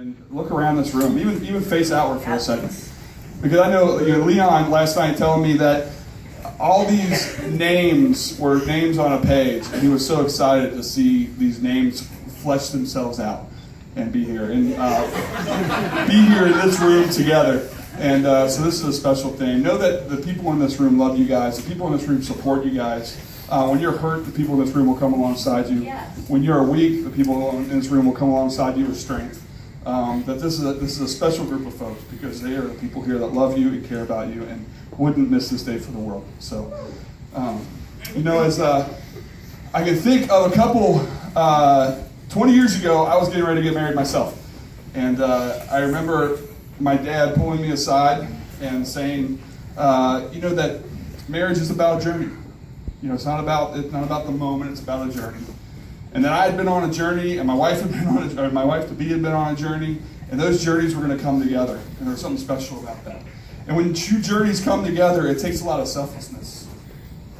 and look around this room, even face outward for a second. Because I know, Leon last night telling me that all these names were names on a page, and he was so excited to see these names flesh themselves out and be here, and be here in this room together. And so this is a special thing. Know that the people in this room love you guys. The people in this room support you guys. When you're hurt, the people in this room will come alongside you. Yes. When you're weak, the people in this room will come alongside you with strength. That this is a special group of folks because they are the people here that love you and care about you and wouldn't miss this day for the world. So, as I can think of a couple, 20 years ago, I was getting ready to get married myself. And I remember my dad pulling me aside and saying, that marriage is about a journey. It's not about the moment, it's about a journey. And then I had been on a journey, and my wife to be had been on a journey, and those journeys were going to come together. And there's something special about that. And when two journeys come together, it takes a lot of selflessness.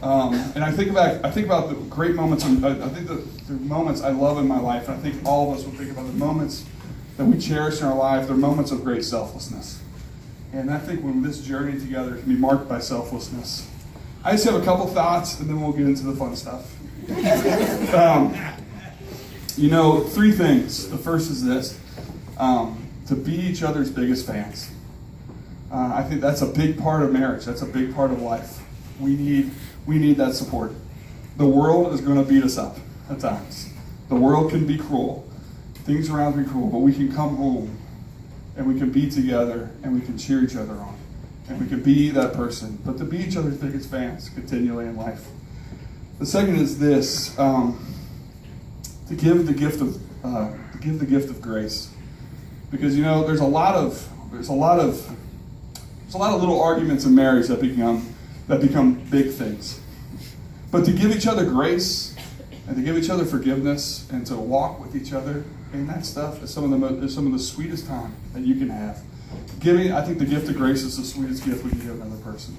And I think about the great moments. I think the moments I love in my life, and I think all of us will think about the moments that we cherish in our life. They're moments of great selflessness. And I think when this journey together can be marked by selflessness. I just have a couple thoughts, and then we'll get into the fun stuff. Three things. The first is this, to be each other's biggest fans. I think that's a big part of marriage. That's a big part of life. We need that support. The world is going to beat us up at times. The world can be cruel. Things around can be cruel, but we can come home, and we can be together, and we can cheer each other on. And we can be that person, but to be each other's biggest fans continually in life. The second is this: to give the gift of grace, because there's a lot of little arguments in marriage that become big things. But to give each other grace and to give each other forgiveness and to walk with each other in that stuff is some of the sweetest time that you can have. I think the gift of grace is the sweetest gift we can give another person.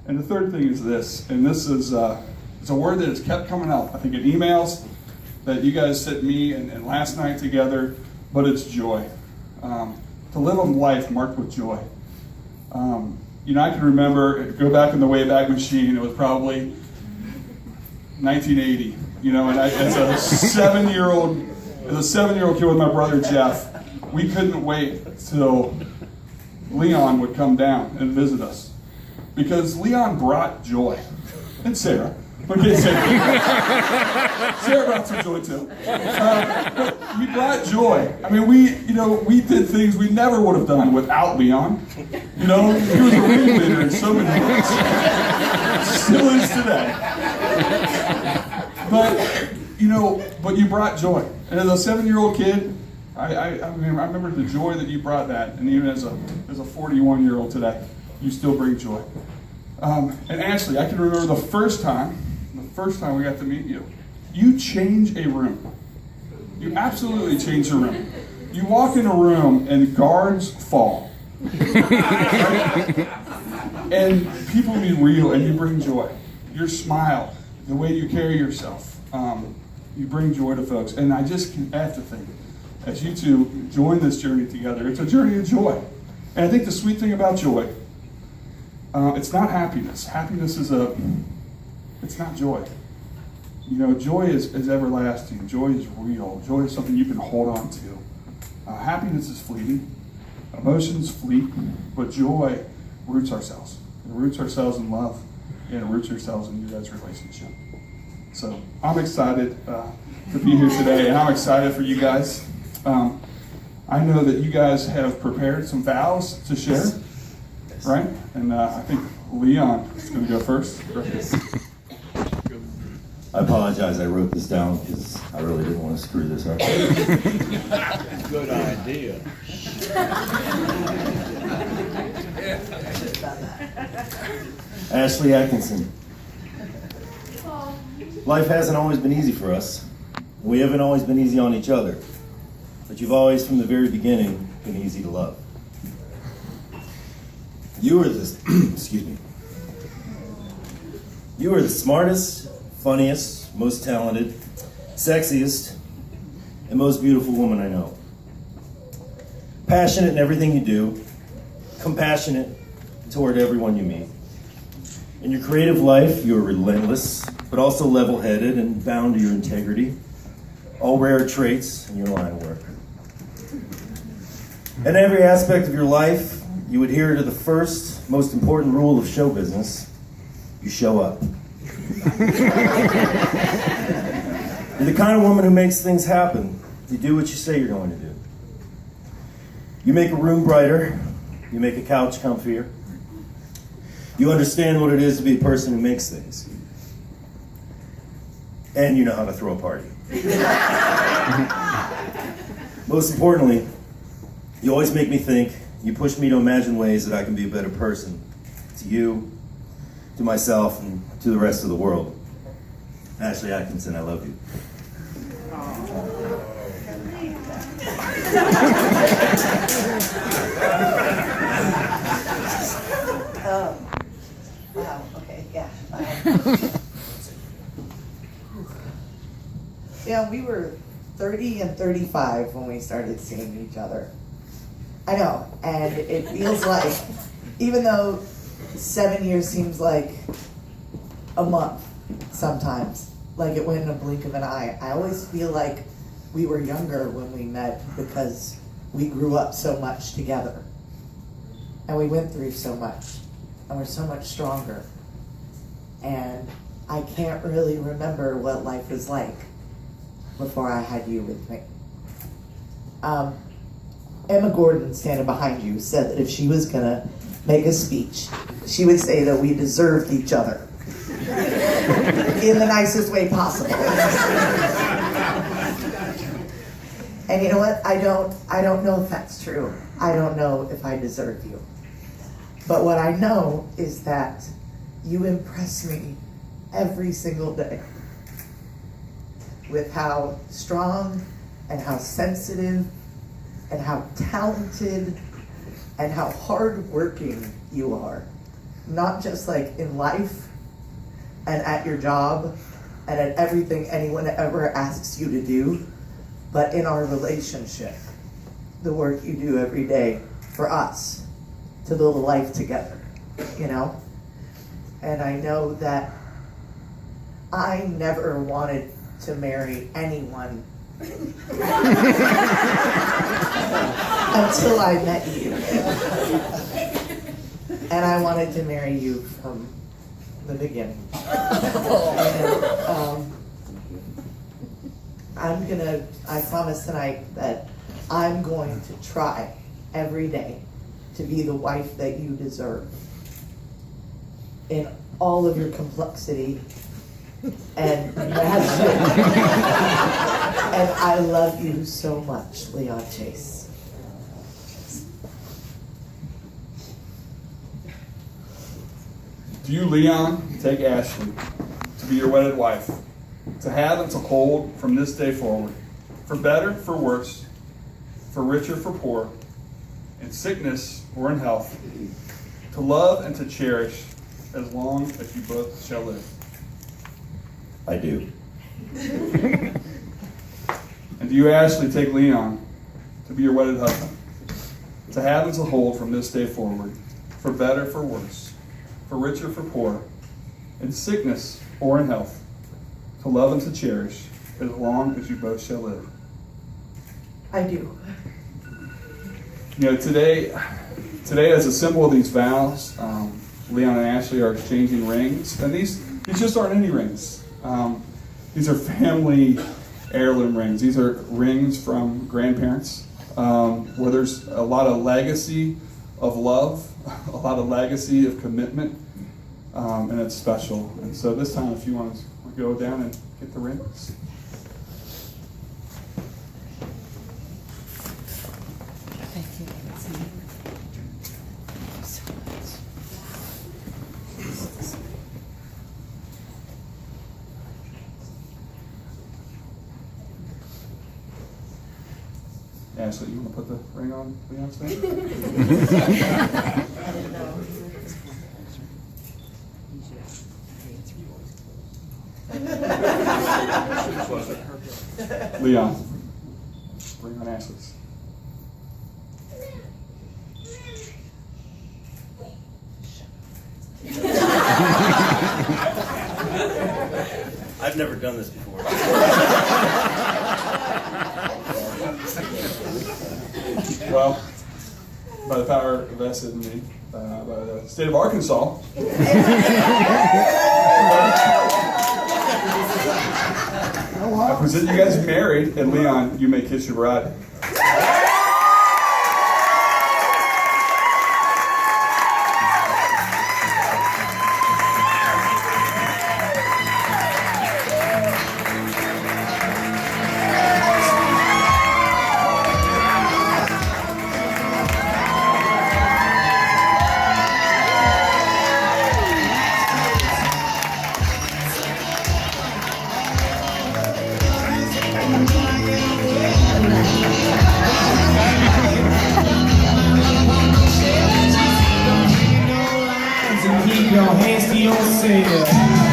And the third thing is this, and this is it's a word that has kept coming up. I think in emails that you guys sent me and last night together, but it's joy. To live a life marked with joy. I can remember, go back in the Wayback Machine, it was probably 1980, and as a 7-year-old kid with my brother Jeff, we couldn't wait till Leon would come down and visit us. Because Leon brought joy. And Sarah. Okay, Sarah brought some joy too. But he brought joy. I mean, we did things we never would have done without Leon. He was a ringleader in so many ways. Still is today. But you brought joy. And as a 7-year-old kid, I remember the joy that you brought that, and even as a 41-year-old today, you still bring joy. And Ashley, I can remember the first time we got to meet you. You change a room. You absolutely change a room. You walk in a room and guards fall. Right? And people be real, and you bring joy. Your smile, the way you carry yourself, you bring joy to folks. And I just have to think, as you two join this journey together, it's a journey of joy. And I think the sweet thing about joy, it's not happiness. Happiness it's not joy. Joy is everlasting. Joy is real. Joy is something you can hold on to. Happiness is fleeting. Emotions fleet. But joy roots ourselves. It roots ourselves in love. And it roots ourselves in you guys' relationship. So I'm excited to be here today. And I'm excited for you guys. I know that you guys have prepared some vows to share, right? And I think Leon is going to go first. I apologize, I wrote this down because I really didn't want to screw this up. Good idea. Ashley Atkinson. Life hasn't always been easy for us. We haven't always been easy on each other. But you've always, from the very beginning, been easy to love. You are excuse me. You are the smartest, funniest, most talented, sexiest, and most beautiful woman I know. passionate in everything you do, compassionate toward everyone you meet. In your creative life, you are relentless, but also level-headed and bound to your integrity, all rare traits in your line of work. In every aspect of your life, you adhere to the first, most important rule of show business: you show up. You're the kind of woman who makes things happen. You do what you say you're going to do. You make a room brighter. You make a couch comfier. You understand what it is to be a person who makes things. And you know how to throw a party. Most importantly, you always make me think. You push me to imagine ways that I can be a better person. To you, to myself, and to the rest of the world. Ashley Atkinson, I love you. Oh, wow, okay, yeah. Yeah, we were 30 and 35 when we started seeing each other. I know, and it feels like, even though 7 years seems like a month sometimes, like it went in a blink of an eye, I always feel like we were younger when we met because we grew up so much together. And we went through so much, and we're so much stronger. And I can't really remember what life was like before I had you with me. Emma Gordon, standing behind you, said that if she was gonna make a speech, she would say that we deserved each other in the nicest way possible. And you know what? I don't know if that's true. I don't know if I deserve you. But what I know is that you impress me every single day with how strong and how sensitive and how talented and how hardworking you are. Not just like in life and at your job and at everything anyone ever asks you to do, but in our relationship, the work you do every day for us to build a life together, you know? And I know that I never wanted to marry anyone until I met you. And I wanted to marry you from the beginning. And, I promise tonight that I'm going to try every day to be the wife that you deserve in all of your complexity and passion. And I love you so much, Leon Chase. Do you, Leon, take Ashley to be your wedded wife, to have and to hold from this day forward, for better, for worse, for richer, for poor, in sickness or in health, to love and to cherish as long as you both shall live? I do. And do you, Ashley, take Leon to be your wedded husband, to have and to hold from this day forward, for better, for worse, for richer, for poor, in sickness or in health, to love and to cherish as long as you both shall live? I do. You know, today as a symbol of these vows, Leon and Ashley are exchanging rings, and these just aren't any rings. These are family heirloom rings. These are rings from grandparents, where there's a lot of legacy of love, a lot of legacy of commitment, and it's special. And so this time, if you want to go down and get the rings. Ashley, you want to put the ring on Leon's finger? Leon, ring on Ashley's. never done this before. Well, by the power vested in me by the state of Arkansas, I present you guys married, and Leon, you may kiss your bride. Keep your hands to yourself.